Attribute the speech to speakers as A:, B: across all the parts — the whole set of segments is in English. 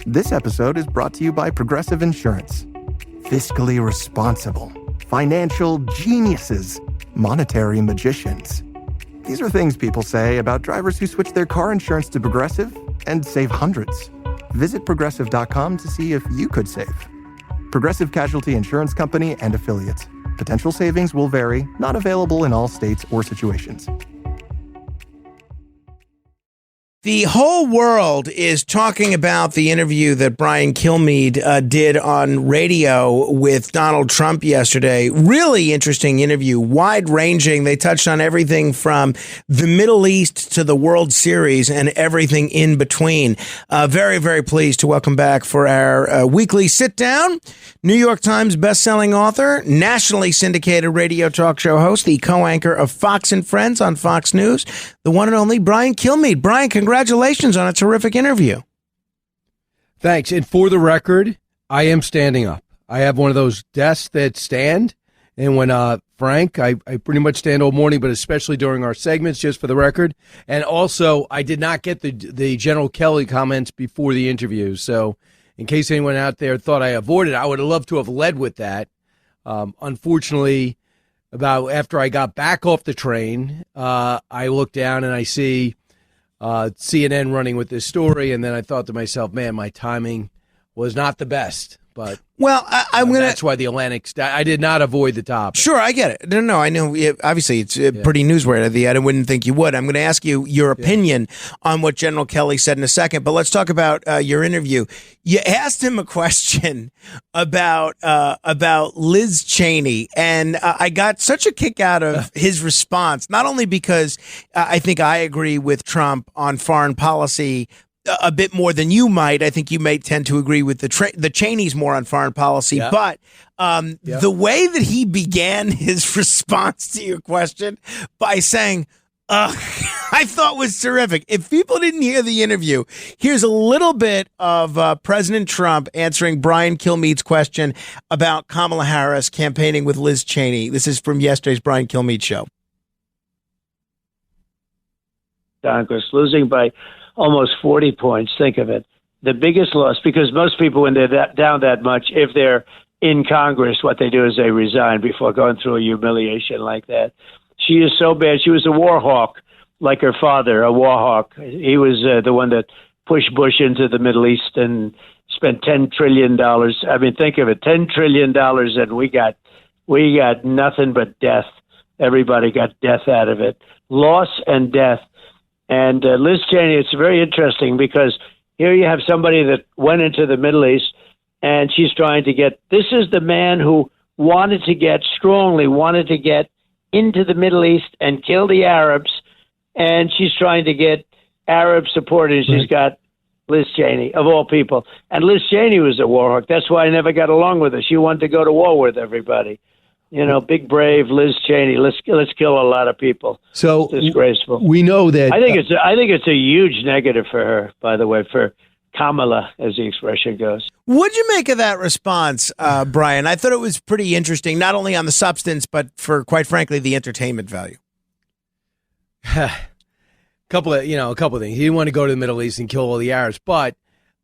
A: This episode is brought to you by Progressive Insurance. Fiscally responsible, financial geniuses, monetary magicians. These are things people say about drivers who switch their car insurance to Progressive and save hundreds. Visit Progressive.com to see if you could save. Progressive Casualty Insurance Company and Affiliates. Potential savings will vary, not available in all states or situations.
B: The whole world is talking about the interview that Brian Kilmeade did on radio with Donald Trump yesterday. Really interesting interview, wide-ranging. They touched on everything from the Middle East to the World Series and everything in between. Very, very pleased to welcome back for our weekly sit-down, New York Times bestselling author, nationally syndicated radio talk show host, the co-anchor of Fox and Friends on Fox News, the one and only Brian Kilmeade. Brian, congratulations on a terrific interview.
C: Thanks. And for the record, I am standing up. I have one of those desks that stand. And when Frank, I pretty much stand all morning, but especially during our segments, just for the record. And also, I did not get the General Kelly comments before the interview. So in case anyone out there thought I avoided, I would have loved to have led with that. Unfortunately, about after I got back off the train, I looked down and I see CNN running with this story, and then I thought to myself, man, my timing was not the best. But
B: well, I'm going to.
C: That's why the Atlantic. I did not avoid the topic.
B: Sure, I get it. No, I know. Obviously, it's pretty newsworthy. I wouldn't think you would. I'm going to ask you your opinion on what General Kelly said in a second. But let's talk about your interview. You asked him a question about Liz Cheney, and I got such a kick out of his response. Not only because I think I agree with Trump on foreign policy a bit more than you might. I think you may tend to agree with the Cheneys more on foreign policy. Yeah. But the way that he began his response to your question by saying, I thought was terrific. If people didn't hear the interview, here's a little bit of President Trump answering Brian Kilmeade's question about Kamala Harris campaigning with Liz Cheney. This is from yesterday's Brian Kilmeade show.
D: Congress losing by almost 40 points. Think of it. The biggest loss, because most people, when they're down that much, if they're in Congress, what they do is they resign before going through a humiliation like that. She is so bad. She was a war hawk, like her father, a war hawk. He was the one that pushed Bush into the Middle East and spent $10 trillion. I mean, think of it, $10 trillion, and we got nothing but death. Everybody got death out of it. Loss and death. And Liz Cheney, it's very interesting because here you have somebody that went into the Middle East and she's trying to get, this is the man who strongly wanted to get into the Middle East and kill the Arabs. And she's trying to get Arab supporters. She's got Liz Cheney, of all people. And Liz Cheney was a war hawk. That's why I never got along with her. She wanted to go to war with everybody. You know, big brave Liz Cheney. Let's kill a lot of people.
C: So
D: it's disgraceful.
C: We know that.
D: I think it's a huge negative for her. By the way, for Kamala, as the expression goes.
B: What'd you make of that response, Brian? I thought it was pretty interesting, not only on the substance, but for, quite frankly, the entertainment value.
C: A couple of things. He didn't want to go to the Middle East and kill all the Arabs, but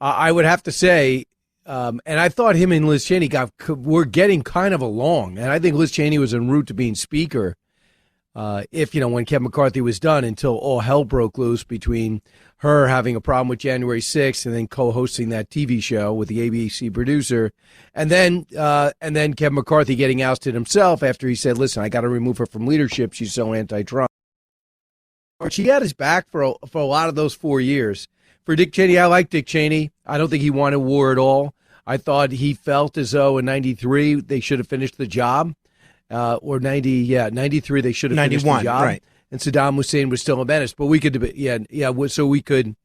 C: I would have to say. And I thought him and Liz Cheney were getting kind of along. And I think Liz Cheney was en route to being speaker when Kevin McCarthy was done, until all hell broke loose between her having a problem with January 6th and then co-hosting that TV show with the ABC producer. And then Kevin McCarthy getting ousted himself after he said, listen, I got to remove her from leadership. She's so anti-Trump. She had his back for a lot of those 4 years. For Dick Cheney, I like Dick Cheney. I don't think he wanted war at all. I thought he felt as though in 93 they should have finished the job. Or 93 they should have finished the job. Right. And Saddam Hussein was still a menace. But we could debate, so we could,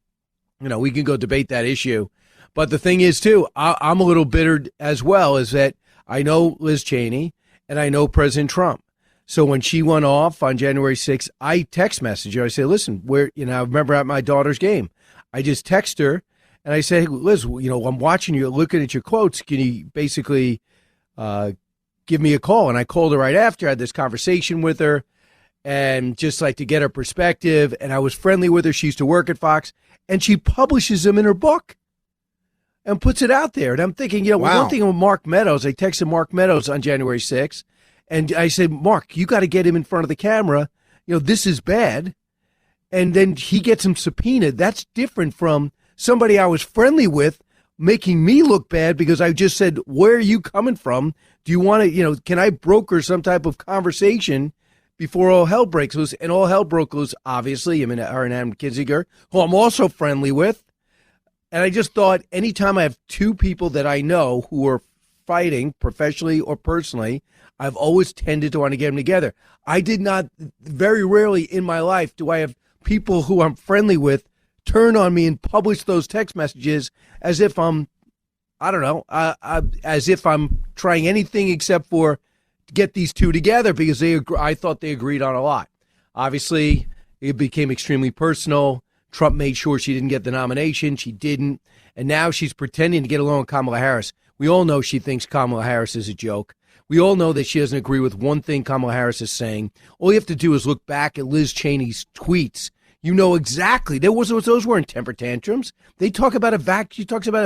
C: we can go debate that issue. But the thing is, too, I'm a little bitter as well, is that I know Liz Cheney and I know President Trump. So when she went off on January 6th, I text message her. I say, listen, I remember at my daughter's game. I just text her and I say, hey, Liz, I'm watching you, looking at your quotes. Can you basically give me a call? And I called her right after. I had this conversation with her and just like to get her perspective. And I was friendly with her. She used to work at Fox and she publishes them in her book. and puts it out there. And I'm thinking,
B: Wow.
C: one thing with Mark Meadows, I texted Mark Meadows on January 6th, and I said, Mark, you got to get him in front of the camera. This is bad. And then he gets him subpoenaed. That's different from somebody I was friendly with making me look bad because I just said, where are you coming from? Do you want to, can I broker some type of conversation before all hell breaks loose? And all hell broke loose, obviously. Adam Kinzinger, who I'm also friendly with. And I just thought anytime I have two people that I know who are fighting professionally or personally, I've always tended to want to get them together. I did not, very rarely in my life do I have people who I'm friendly with turn on me and publish those text messages as if I'm, as if I'm trying anything except for to get these two together because I thought they agreed on a lot. Obviously, it became extremely personal. Trump made sure she didn't get the nomination. She didn't. And now she's pretending to get along with Kamala Harris. We all know she thinks Kamala Harris is a joke. We all know that she doesn't agree with one thing Kamala Harris is saying. All you have to do is look back at Liz Cheney's tweets. You know exactly. Those weren't temper tantrums. She talks about a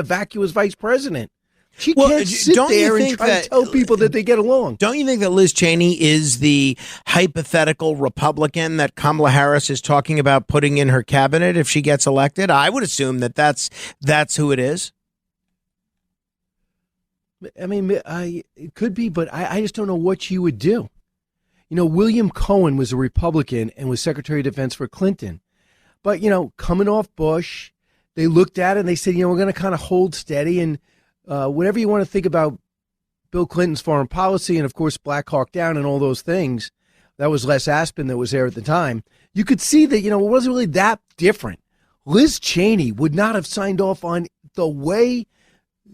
C: vacuous vice president. She can't sit there and try to tell people that they get along.
B: Don't you think that Liz Cheney is the hypothetical Republican that Kamala Harris is talking about putting in her cabinet if she gets elected? I would assume that's who it is.
C: I mean, it could be, but I just don't know what she would do. William Cohen was a Republican and was Secretary of Defense for Clinton. But, coming off Bush, they looked at it and they said, we're going to kind of hold steady. And whatever you want to think about Bill Clinton's foreign policy and, of course, Black Hawk Down and all those things, that was Les Aspin that was there at the time. You could see that, it wasn't really that different. Liz Cheney would not have signed off on the way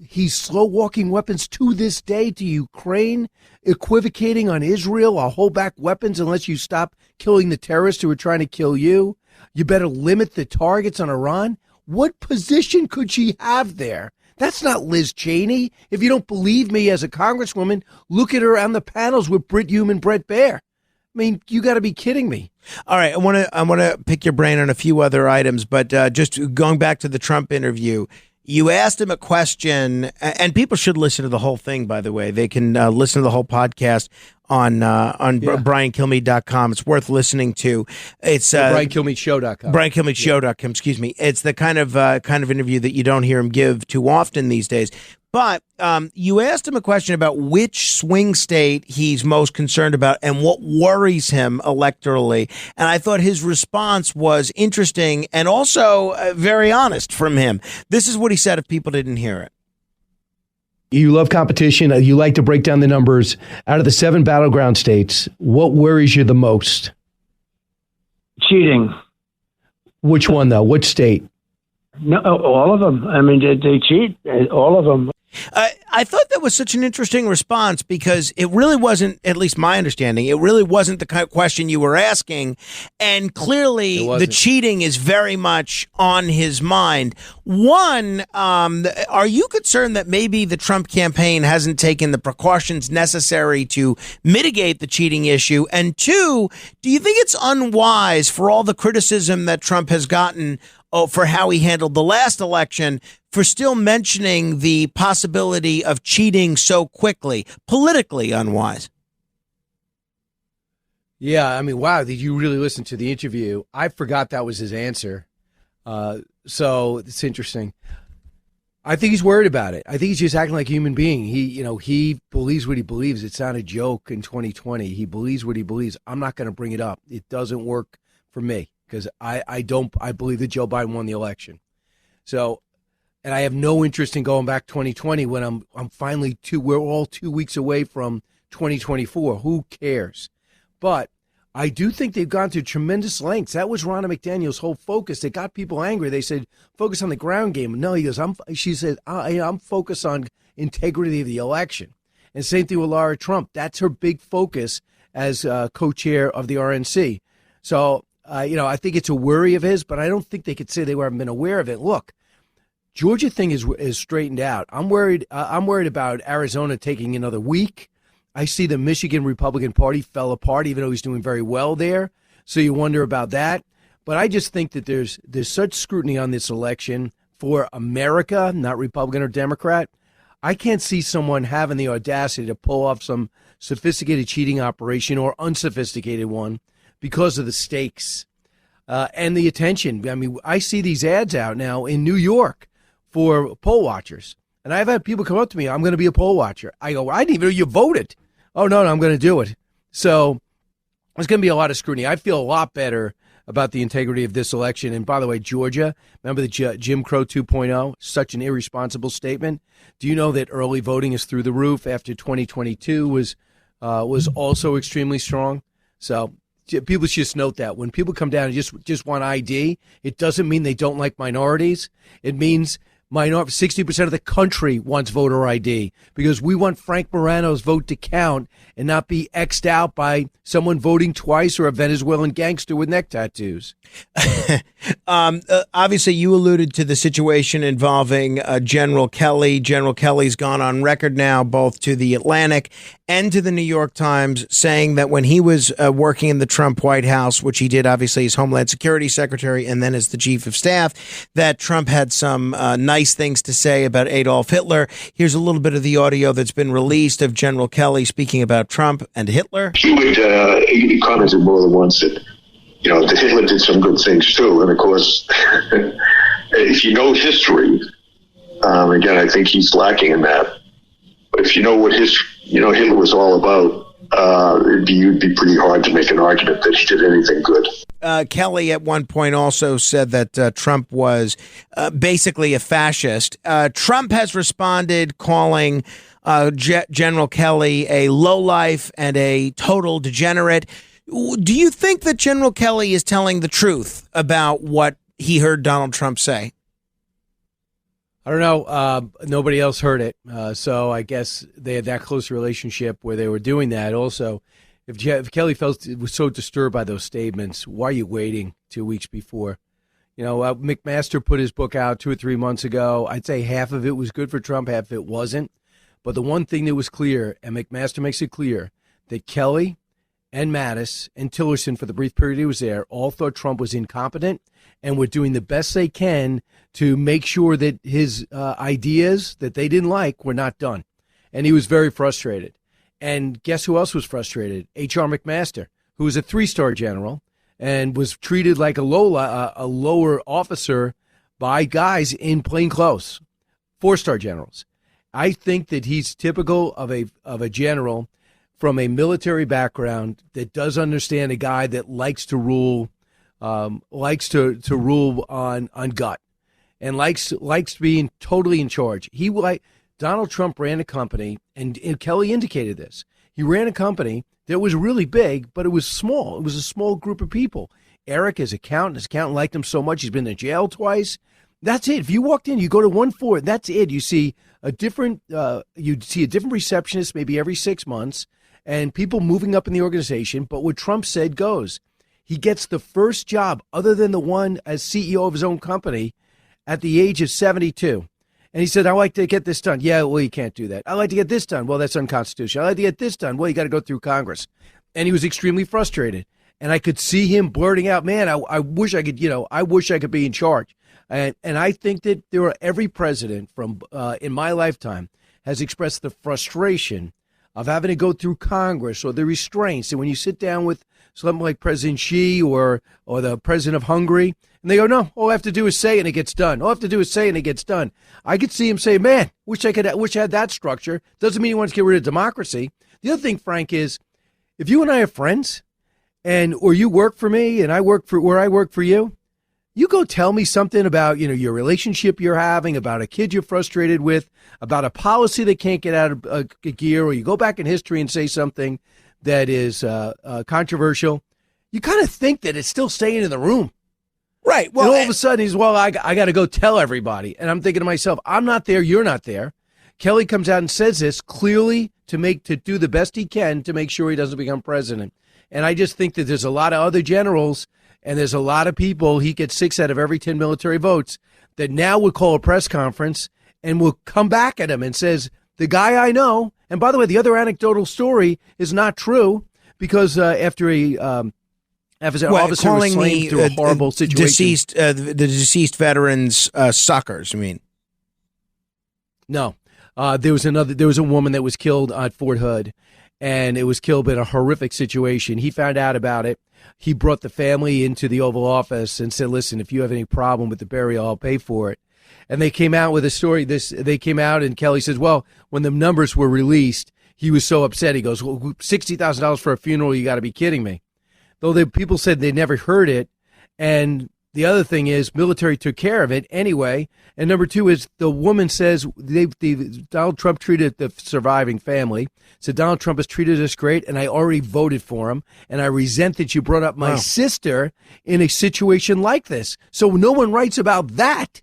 C: he's slow-walking weapons to this day to Ukraine, equivocating on Israel. I'll hold back weapons unless you stop killing the terrorists who are trying to kill you. You better limit the targets on Iran. What position could she have there? That's not Liz Cheney. If you don't believe me as a congresswoman, look at her on the panels with Brit Hume and Brett Baer. I mean, you got to be kidding me.
B: All right, I want to pick your brain on a few other items, but just going back to the Trump interview, you asked him a question, and people should listen to the whole thing, by the way. They can listen to the whole podcast on BrianKilmeade.com. It's worth listening to. It's
C: BrianKilmeadeShow.com.
B: BrianKilmeadeShow.com, excuse me. It's the kind of interview that you don't hear him give too often these days. But you asked him a question about which swing state he's most concerned about and what worries him electorally. And I thought his response was interesting and also very honest from him. This is what he said if people didn't hear it.
E: You love competition. You like to break down the numbers. Out of the 7 battleground states, what worries you the most?
D: Cheating.
E: Which one, though? Which state?
D: No, all of them. I mean, they cheat. All of them.
B: I thought that was such an interesting response because it really wasn't, at least my understanding, it really wasn't the kind of question you were asking. And clearly the cheating is very much on his mind. One, are you concerned that maybe the Trump campaign hasn't taken the precautions necessary to mitigate the cheating issue? And two, do you think it's unwise for all the criticism that Trump has gotten for how he handled the last election, for still mentioning the possibility of cheating so quickly? Politically unwise.
C: Yeah, I mean, wow, did you really listen to the interview? I forgot that was his answer. So it's interesting. I think he's worried about it. I think he's just acting like a human being. He believes what he believes. It's not a joke in 2020. He believes what he believes. I'm not going to bring it up. It doesn't work for me because I believe that Joe Biden won the election. So, and I have no interest in going back 2020 when I'm finally we're all 2 weeks away from 2024. Who cares? But I do think they've gone to tremendous lengths. That was Ronna McDaniel's whole focus. They got people angry. They said, focus on the ground game. No, he goes, she said, I'm focused on integrity of the election. And same thing with Laura Trump. That's her big focus as co-chair of the RNC. So, I think it's a worry of his, but I don't think they could say they haven't been aware of it. Look, Georgia thing is straightened out. I'm worried about Arizona taking another week. I see the Michigan Republican Party fell apart, even though he's doing very well there. So you wonder about that. But I just think that there's such scrutiny on this election. for America, not Republican or Democrat, I can't see someone having the audacity to pull off some sophisticated cheating operation or unsophisticated one because of the stakes and the attention. I mean, I see these ads out now in New York for poll watchers. And I've had people come up to me, I'm going to be a poll watcher. I go, I didn't even know you voted. Oh, no, I'm going to do it. So there's going to be a lot of scrutiny. I feel a lot better about the integrity of this election. And by the way, Georgia, remember the Jim Crow 2.0? Such an irresponsible statement. Do you know that early voting is through the roof after 2022 was also extremely strong? So people should just note that when people come down and just want ID, it doesn't mean they don't like minorities. It means 60% of the country wants voter ID because we want Frank Morano's vote to count and not be X'd out by someone voting twice or a Venezuelan gangster with neck tattoos.
B: Obviously, you alluded to the situation involving General Kelly. General Kelly's gone on record now, both to the Atlantic and to the New York Times, saying that when he was working in the Trump White House, which he did obviously as Homeland Security Secretary and then as the Chief of Staff, that Trump had some nice things to say about Adolf Hitler. Here's a little bit of the audio that's been released of General Kelly speaking about Trump and Hitler.
F: He commented more than once that, that Hitler did some good things too. And of course, if you know history, again, I think he's lacking in that. But if you know what Hitler was all about, it'd be pretty hard to make an argument that he did anything good.
B: Kelly at one point also said that Trump was basically a fascist. Trump has responded calling General Kelly a lowlife and a total degenerate. Do you think that General Kelly is telling the truth about what he heard Donald Trump say?
C: I don't know. Nobody else heard it. So I guess they had that close relationship where they were doing that. Also, if Kelly was so disturbed by those statements, why are you waiting 2 weeks before? McMaster put his book out 2 or 3 months ago. I'd say half of it was good for Trump, half of it wasn't. But the one thing that was clear, and McMaster makes it clear, that Kelly and Mattis and Tillerson, for the brief period he was there, all thought Trump was incompetent and were doing the best they can to make sure that his ideas that they didn't like were not done. And he was very frustrated. And guess who else was frustrated? H.R. McMaster, who was a 3-star general and was treated like a lower officer by guys in plain clothes, 4-star generals. I think that he's typical of a general from a military background that does understand a guy that likes to rule, likes to rule on gut, and likes being totally in charge. Donald Trump ran a company, and Kelly indicated this. He ran a company that was really big, but it was small. It was a small group of people. Eric, his accountant liked him so much. He's been to jail twice. That's it. If you walked in, you go to one floor. That's it. You see a different receptionist maybe every 6 months, and people moving up in the organization. But what Trump said goes. He gets the first job other than the one as CEO of his own company at the age of 72. And he said, I like to get this done. Yeah, well, you can't do that. I like to get this done. Well, that's unconstitutional. I like to get this done. Well, you got to go through Congress. And he was extremely frustrated. And I could see him blurting out, man, I wish I could be in charge. And I think that every president from in my lifetime has expressed the frustration of having to go through Congress or the restraints. And when you sit down with something like President Xi or the president of Hungary, and they go, no, all I have to do is say it and it gets done. All I have to do is say it and it gets done. I could see him say, man, wish I had that structure. Doesn't mean he wants to get rid of democracy. The other thing, Frank, is if you and I are friends or you work for me and I work for you, you go tell me something about, your relationship you're having, about a kid you're frustrated with, about a policy that can't get out of gear, or you go back in history and say something that is controversial. You kind of think that it's still staying in the room.
B: Right. Well,
C: and all of a sudden he's, I got to go tell everybody. And I'm thinking to myself, I'm not there. You're not there. Kelly comes out and says this clearly to do the best he can to make sure he doesn't become president. And I just think that there's a lot of other generals and there's a lot of people, he gets 6 out of every 10 military votes, that now would call a press conference and will come back at him and says, the guy I know, and by the way, the other anecdotal story is not true because after a officer was slain through a horrible situation.
B: The deceased veterans suckers. I mean,
C: no, there was a woman that was killed at Fort Hood, and it was killed in a horrific situation. He found out about it. He brought the family into the Oval Office and said, "Listen, if you have any problem with the burial, I'll pay for it." And they came out with a story. They came out, and Kelly says, "Well, when the numbers were released, he was so upset. He goes, well, $60,000 for a funeral? You got to be kidding me." Though the people said they never heard it. And the other thing is military took care of it anyway. And number two is the woman says Donald Trump treated the surviving family. Said Donald Trump has treated us great, and I already voted for him. And I resent that you brought up my sister in a situation like this. So no one writes about that.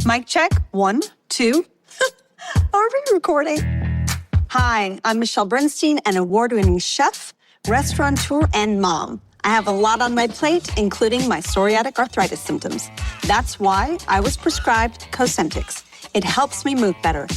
G: Mic check. 1, 2. Are we recording? Hi, I'm Michelle Bernstein, an award-winning chef, restaurateur, and mom. I have a lot on my plate, including my psoriatic arthritis symptoms. That's why I was prescribed Cosentyx. It helps me move better.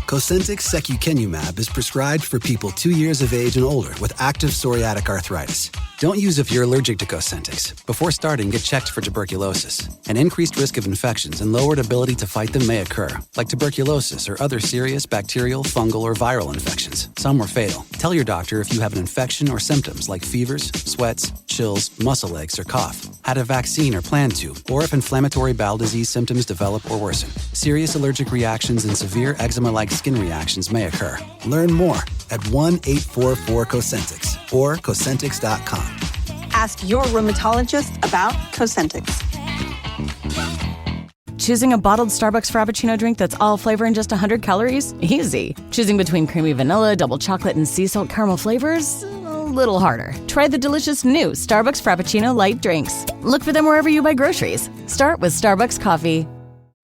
H: Cosentyx secukinumab is prescribed for people 2 years of age and older with active psoriatic arthritis. Don't use if you're allergic to Cosentyx. Before starting, get checked for tuberculosis. An increased risk of infections and lowered ability to fight them may occur, like tuberculosis or other serious bacterial, fungal, or viral infections. Some were fatal. Tell your doctor if you have an infection or symptoms like fevers, sweats, chills, muscle aches, or cough, had a vaccine or plan to, or if inflammatory bowel disease symptoms develop or worsen. Serious allergic reactions and severe eczema-like skin reactions may occur. Learn more at 1-844-COSENTYX or Cosentyx.com.
G: Ask your rheumatologist about Cosentyx.
I: Choosing a bottled Starbucks Frappuccino drink that's all flavor and just 100 calories? Easy. Choosing between creamy vanilla, double chocolate, and sea salt caramel flavors? A little harder. Try the delicious new Starbucks Frappuccino light drinks. Look for them wherever you buy groceries. Start with Starbucks coffee.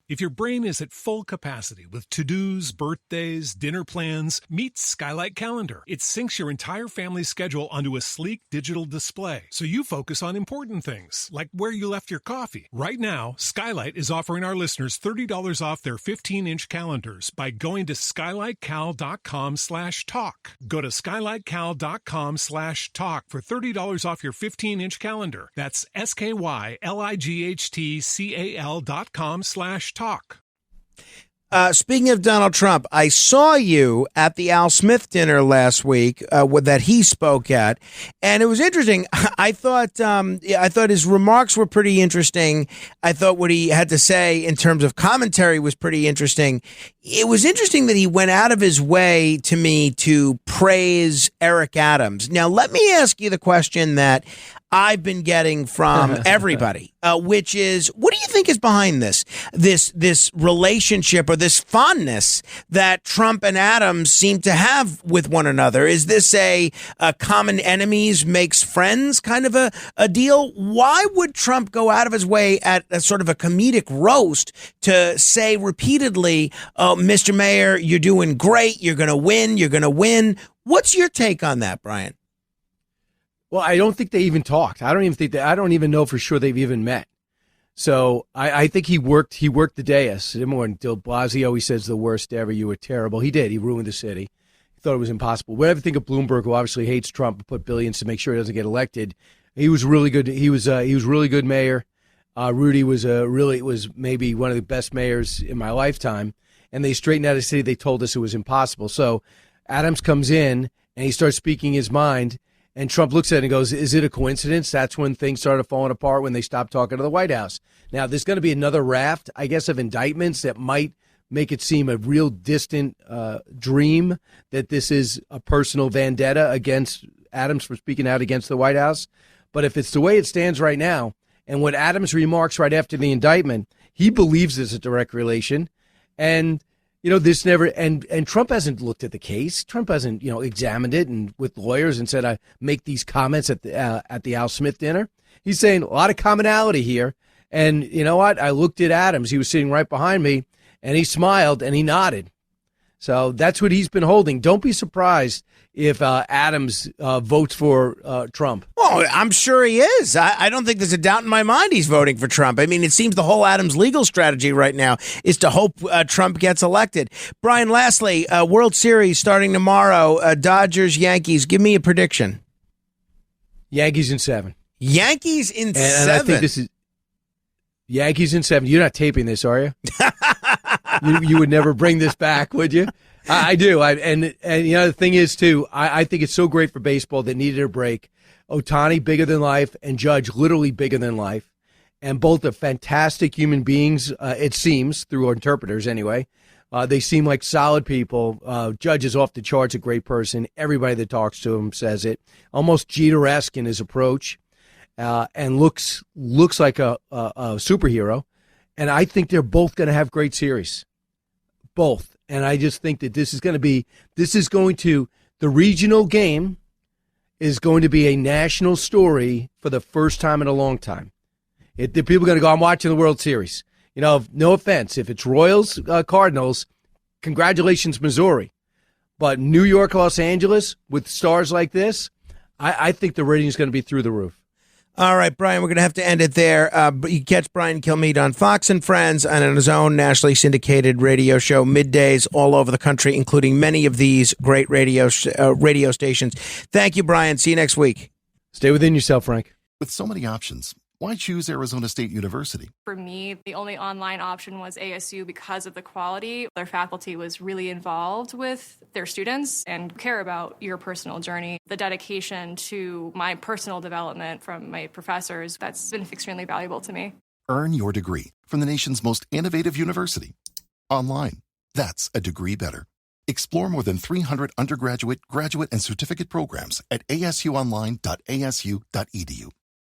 J: If your brain is at full capacity with to-dos, birthdays, dinner plans, meet Skylight Calendar. It syncs your entire family's schedule onto a sleek digital display, so you focus on important things, like where you left your coffee. Right now, Skylight is offering our listeners $30 off their 15-inch calendars by going to skylightcal.com/talk. Go to skylightcal.com/talk for $30 off your 15-inch calendar. That's skylightcal.com/talk.
B: Speaking of Donald Trump, I saw you at the Al Smith dinner last week that he spoke at, and it was interesting. I thought his remarks were pretty interesting. I thought what he had to say in terms of commentary was pretty interesting. It was interesting that he went out of his way to me to praise Eric Adams. Now, let me ask you the question that I've been getting from everybody, which is, what do you think is behind this relationship or this fondness that Trump and Adams seem to have with one another? Is this a common enemies makes friends kind of a deal? Why would Trump go out of his way at a sort of a comedic roast to say repeatedly, Mr. Mayor, you're doing great, you're going to win, you're going to win? What's your take on that, Brian?
C: Well, I don't think they even talked. I don't even know for sure they've even met. So I think he worked the dais. When De Blasio, he says the worst ever. You were terrible. He did. He ruined the city. He thought it was impossible. Whatever you think of Bloomberg, who obviously hates Trump and put billions to make sure he doesn't get elected, he was really good. He was really good mayor. Rudy was maybe one of the best mayors in my lifetime. And they straightened out a city. They told us it was impossible. So Adams comes in and he starts speaking his mind. And Trump looks at it and goes, is it a coincidence? That's when things started falling apart, when they stopped talking to the White House. Now, there's going to be another raft, I guess, of indictments that might make it seem a real distant dream that this is a personal vendetta against Adams for speaking out against the White House. But if it's the way it stands right now, and what Adams remarks right after the indictment, he believes there's a direct relation. And this never, and Trump hasn't looked at the case. Trump hasn't, examined it and with lawyers and said, I make these comments at the Al Smith dinner. He's saying a lot of commonality here. And you know what? I looked at Adams. He was sitting right behind me and he smiled and he nodded. So that's what he's been holding. Don't be surprised if Adams votes for Trump.
B: Well, I'm sure he is. I don't think there's a doubt in my mind he's voting for Trump. I mean, it seems the whole Adams legal strategy right now is to hope Trump gets elected. Brian, lastly, World Series starting tomorrow, Dodgers, Yankees. Give me a prediction.
C: Yankees in 7.
B: Yankees in
C: and
B: 7.
C: I think this is Yankees in 7. You're not taping this, are you? you would never bring this back, would you? I do. And the thing is, too, I think it's so great for baseball that needed a break. Ohtani, bigger than life, and Judge, literally bigger than life. And both are fantastic human beings, it seems, through our interpreters anyway. They seem like solid people. Judge is off the charts, a great person. Everybody that talks to him says it. Almost Jeter-esque in his approach, and looks like a superhero. And I think they're both going to have great series. Both. And I just think that the regional game is going to be a national story for the first time in a long time. The people are going to go, I'm watching the World Series. No offense. If it's Royals, Cardinals, congratulations, Missouri. But New York, Los Angeles, with stars like this, I think the rating is going to be through the roof.
B: All right, Brian, we're going to have to end it there. But you can catch Brian Kilmeade on Fox and Friends and on his own nationally syndicated radio show, middays all over the country, including many of these great radio stations. Thank you, Brian. See you next week.
C: Stay within yourself, Frank.
K: With so many options, why choose Arizona State University?
L: For me, the only online option was ASU because of the quality. Their faculty was really involved with their students and care about your personal journey. The dedication to my personal development from my professors, that's been extremely valuable to me.
K: Earn your degree from the nation's most innovative university. Online. That's a degree better. Explore more than 300 undergraduate, graduate, and certificate programs at asuonline.asu.edu.